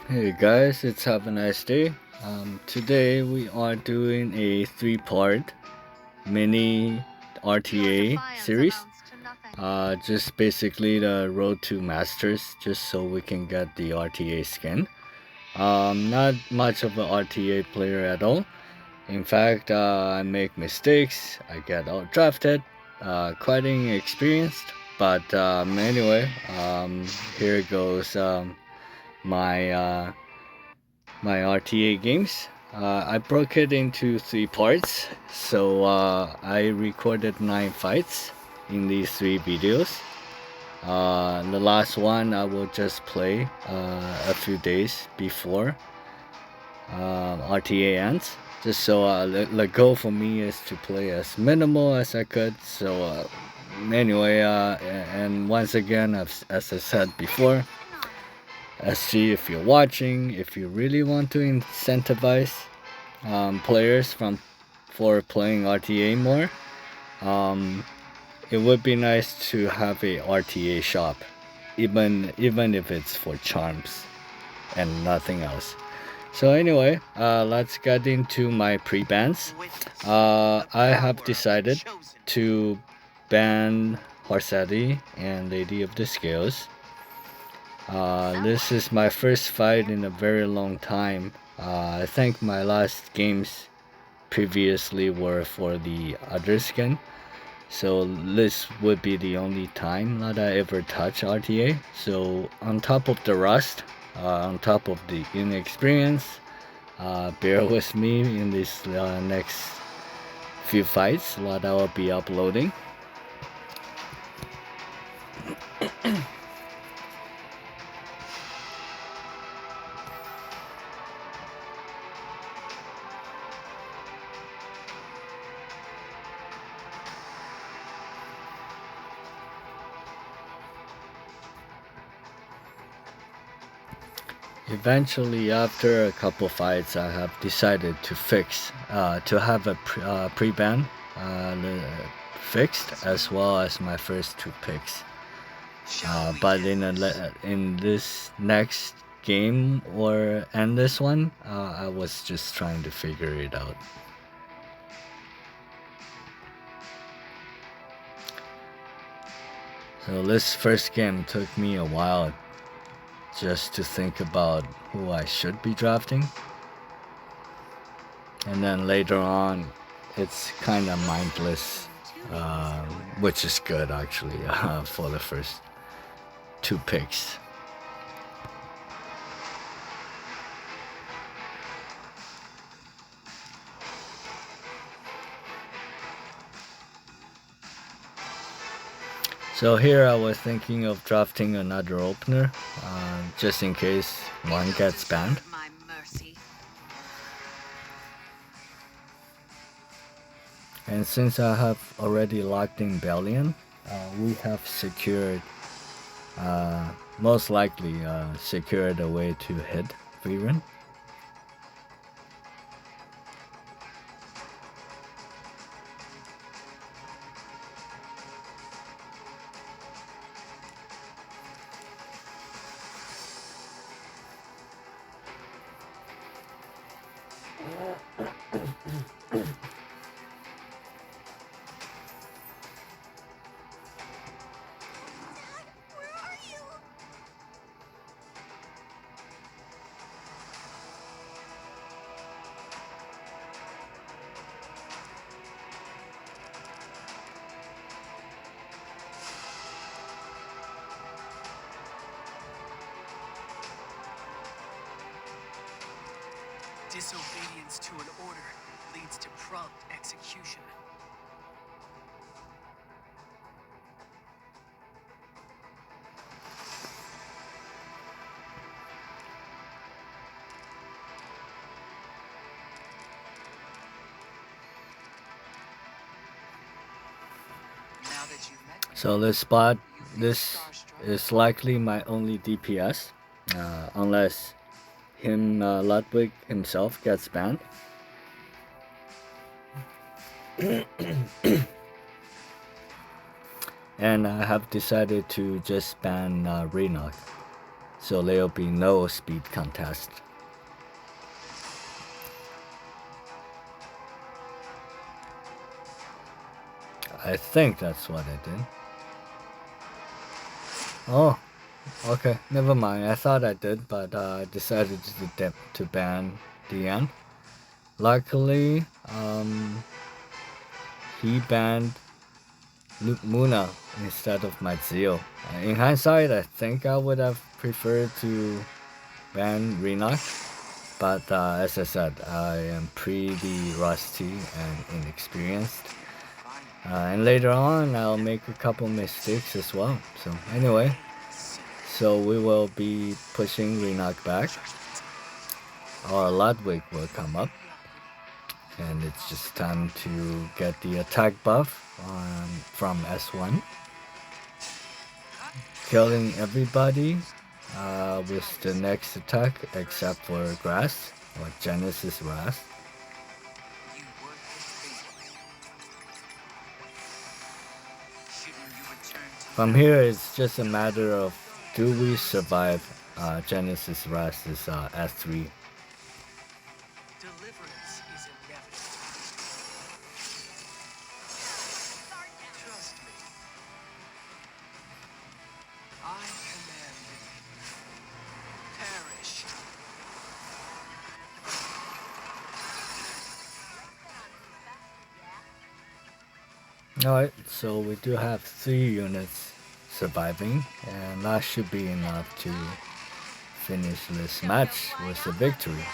Hey guys, it's have a nice day. Today we are doing a three-part mini RTA series. Just basically the road to masters, just so we can get the RTA skin. Not much of an RTA player at all. In fact, I make mistakes. I get out drafted. Quite inexperienced, but anyway, here goes my my RTA games. I broke it into three parts, so I recorded 9 fights in these three videos. The last one I will just play a few days before RTA ends. Just so the goal for me is to play as minimal as I could. So anyway, and once again, as I said before, see if you're watching, if you really want to incentivize players for playing RTA more, um, it would be nice to have a RTA shop, even if it's for charms and nothing else. So anyway, let's get into my pre-bans. I have decided to ban Horsetti and Lady of the Scales. This is my first fight in a very long time. I think my last games previously were for the other skin, so this would be the only time that I ever touch RTA. So on top of the rust, on top of the inexperience, bear with me in these next few fights that I will be uploading. Eventually, after a couple fights, I have decided to have a pre-ban fixed, as well as my first two picks. But in this next game or end this one, I was just trying to figure it out. So this first game took me a while just to think about who I should be drafting. And then later on, it's kind of mindless, which is good actually for the first two picks. So here I was thinking of drafting another opener, just in case one gets banned. And since I have already locked in Bellion, we have secured, most likely secured a way to hit Viren. Disobedience to an order leads to prompt execution. So this spot, this is likely my only DPS, unless Ludwig himself gets banned. And I have decided to just ban Reynok. so there'll be no speed contest. I think that's what I did. Oh, okay, never mind. I thought I did, but I decided to ban the end. Luckily, he banned Muna instead of my Zio. In hindsight, I think I would have preferred to ban Renak, but as I said, I am pretty rusty and inexperienced. And later on, I'll make a couple mistakes as well. So anyway, so we will be pushing Renak back. Our Ludwig will come up. And it's just time to get the attack buff from S1. Killing everybody with the next attack except for Grass or Genesis Wrath. From here, it's just a matter of do we survive Genesis Wrath's S3. Deliverance is inevitable. Trust me. I command it. Perish. Alright, so we do have 3 units surviving, and that should be enough to finish this match with a victory.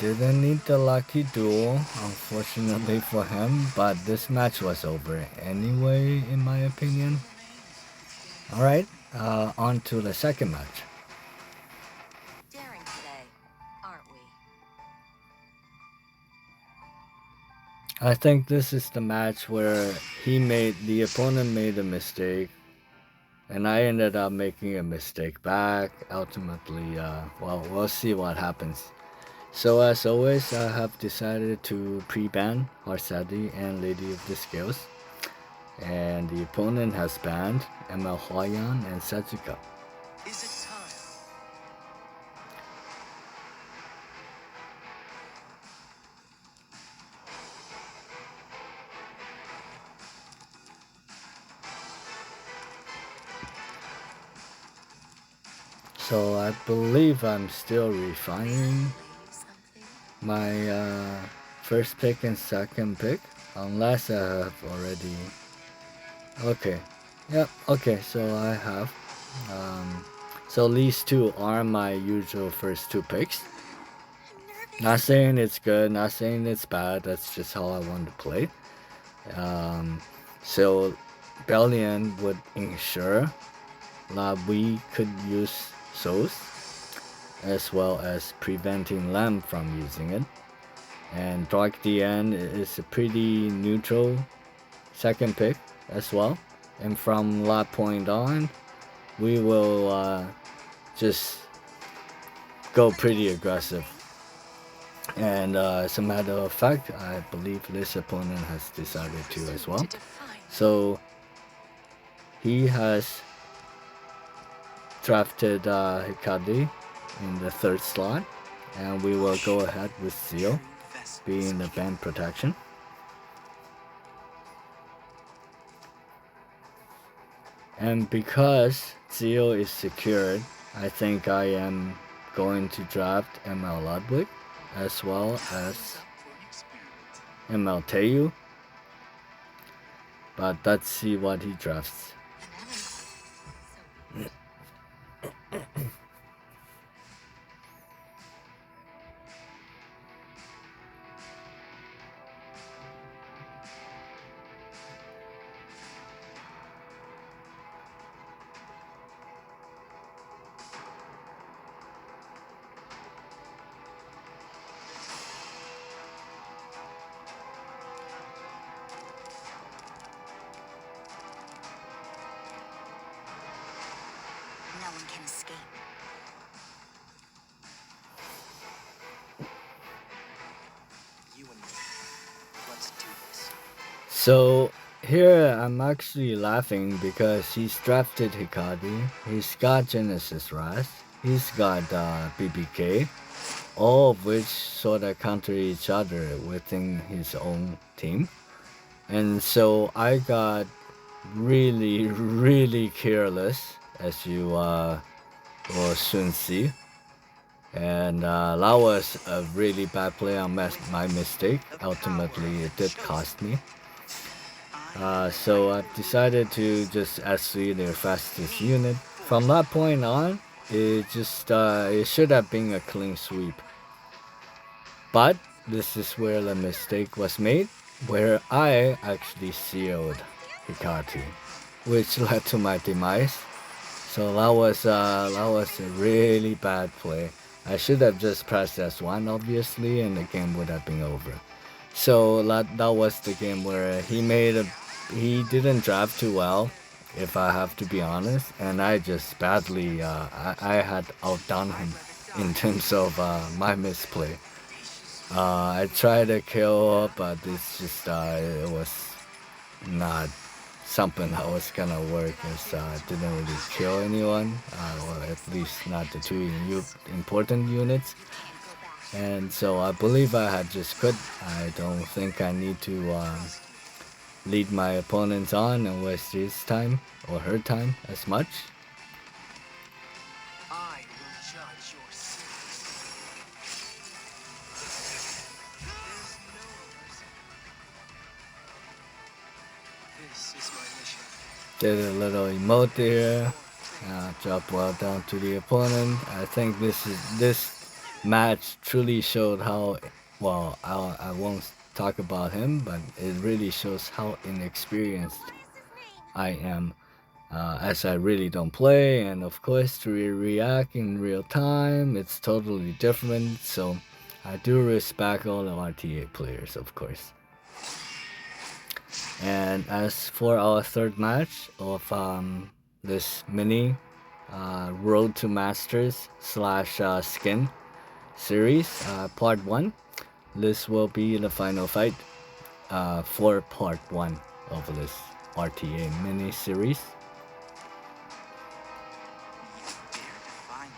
Didn't need the lucky duel, unfortunately for him, but this match was over anyway, in my opinion. Alright, on to the second match. Daring today, aren't we? I think this is the match where the opponent made a mistake, and I ended up making a mistake back. Ultimately, well, we'll see what happens. So as always, I have decided to pre-ban Harsadi and Lady of the Scales. And the opponent has banned ML Huayan and Setsuka. Is it time? So I believe I'm still refining my first pick and second pick, unless I have already. Okay, yep. Okay, so I have. So these two are my usual first 2 picks. Not saying it's good, not saying it's bad. That's just how I want to play. So Bellion would ensure that we could use Souls, as well as preventing Lamb from using it. And Dark DN is a pretty neutral second pick as well. And from that point on, we will just go pretty aggressive. And as a matter of fact, I believe this opponent has decided to as well. So he has drafted Hikari in the 3rd slot, and we will go ahead with Zio being the band protection. And because Zio is secured, I think I am going to draft ML Ludwig as well as ML Teiyu. But let's see what he drafts. No one can escape. So here I'm actually laughing because he's drafted Hikari, he's got Genesis Ras, he's got BBK, all of which sort of counter each other within his own team. And so I got really, really careless, as you will soon see. And that was a really bad play on my mistake. Ultimately, it did cost me. So I've decided to just SC their fastest unit. From that point on, it should have been a clean sweep. But this is where the mistake was made, where I actually sealed Hikati, which led to my demise. So that was a really bad play. I should have just pressed S1 obviously, and the game would have been over. So that was the game where he didn't draft too well, if I have to be honest, and I just badly I had outdone him in terms of my misplay. I tried to kill, but it's just it was not something that was gonna work, as I didn't really kill anyone, or at least not the two important units. And so I believe I had just quit. I don't think I need to lead my opponents on and waste his time or her time as much. I will judge your sins. There's no mercy. This is my mission. Did a little emote there. Drop well down to the opponent. I think this match truly showed how well. I won't talk about him, but it really shows how inexperienced I am, as I really don't play, and of course to react in real time, it's totally different. So I do respect all the RTA players, of course. And as for our third match of this mini Road to Masters slash Skin series, part one, this will be the final fight for part one of this RTA mini series. You dare define me.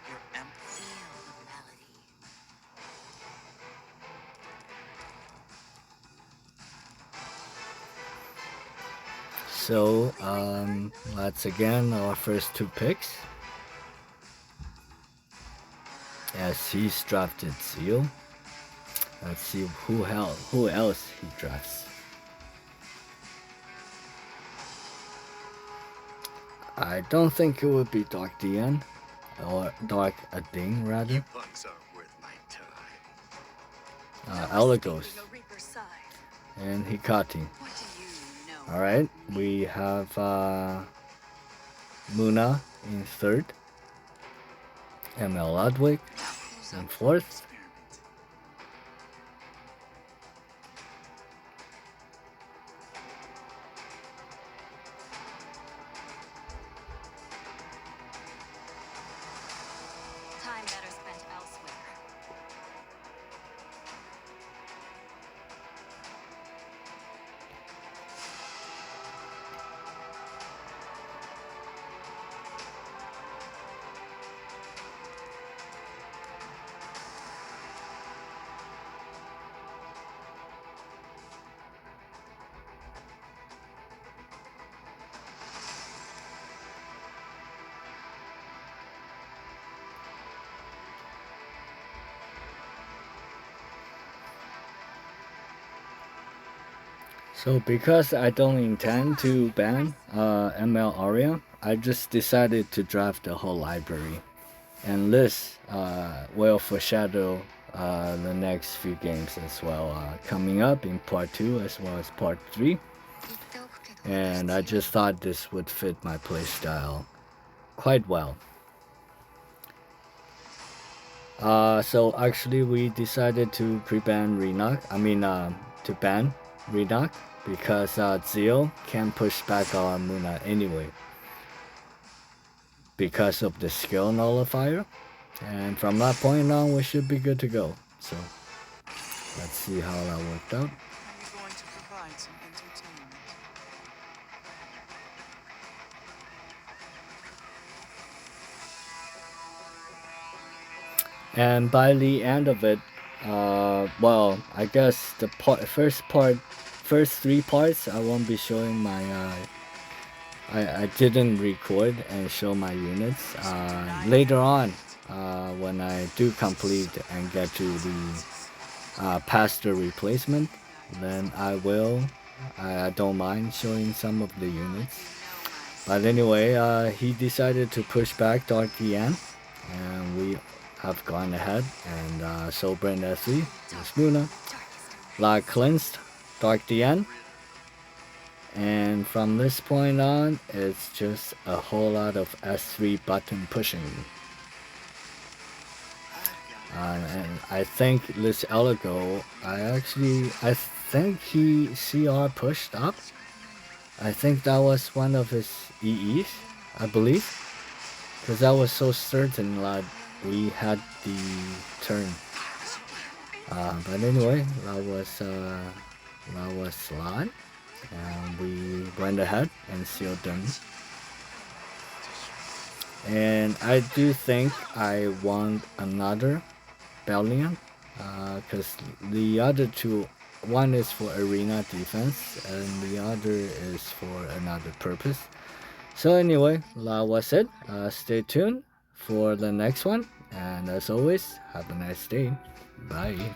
Your empathy. Feel the melody. So that's again our first two picks. As he's drafted Seal. Let's see who else he drafts. I don't think it would be Dark Dian, or Dark Ading rather. Punks aren't worth my time. Elagos The Reaper's side. and Hikati. What do you know? Alright, we have Muna in third, ML Ludwig in fourth, Time better spent elsewhere. So because I don't intend to ban ML Aria, I just decided to draft the whole library. And this will foreshadow the next few games as well, coming up in part 2 as well as part 3. And I just thought this would fit my playstyle quite well. So actually we decided to pre-ban Renak, to ban Renak, because Zio can push back our Muna anyway because of the skill nullifier, and from that point on we should be good to go. So let's see how that worked out. Are you going to provide And by the end of it, well, I guess the first three parts, I won't be showing my. I didn't record and show my units. Later on, when I do complete and get to the past the replacement, then I will. I don't mind showing some of the units. But anyway, he decided to push back Dark DN, and we have gone ahead and Sobrand S3, Luna, La cleansed Dark DN, and from this point on, it's just a whole lot of S3 button pushing. And I think this Eligo, I think he CR pushed up. I think that was one of his EEs, I believe, because I was so certain that we had the turn. But anyway, that was Slot, and we went ahead and sealed them. And I do think I want another Bellion, because the other two, one is for arena defense and the other is for another purpose. So anyway, that was it. Stay tuned for the next one, and as always, have a nice day. Bye.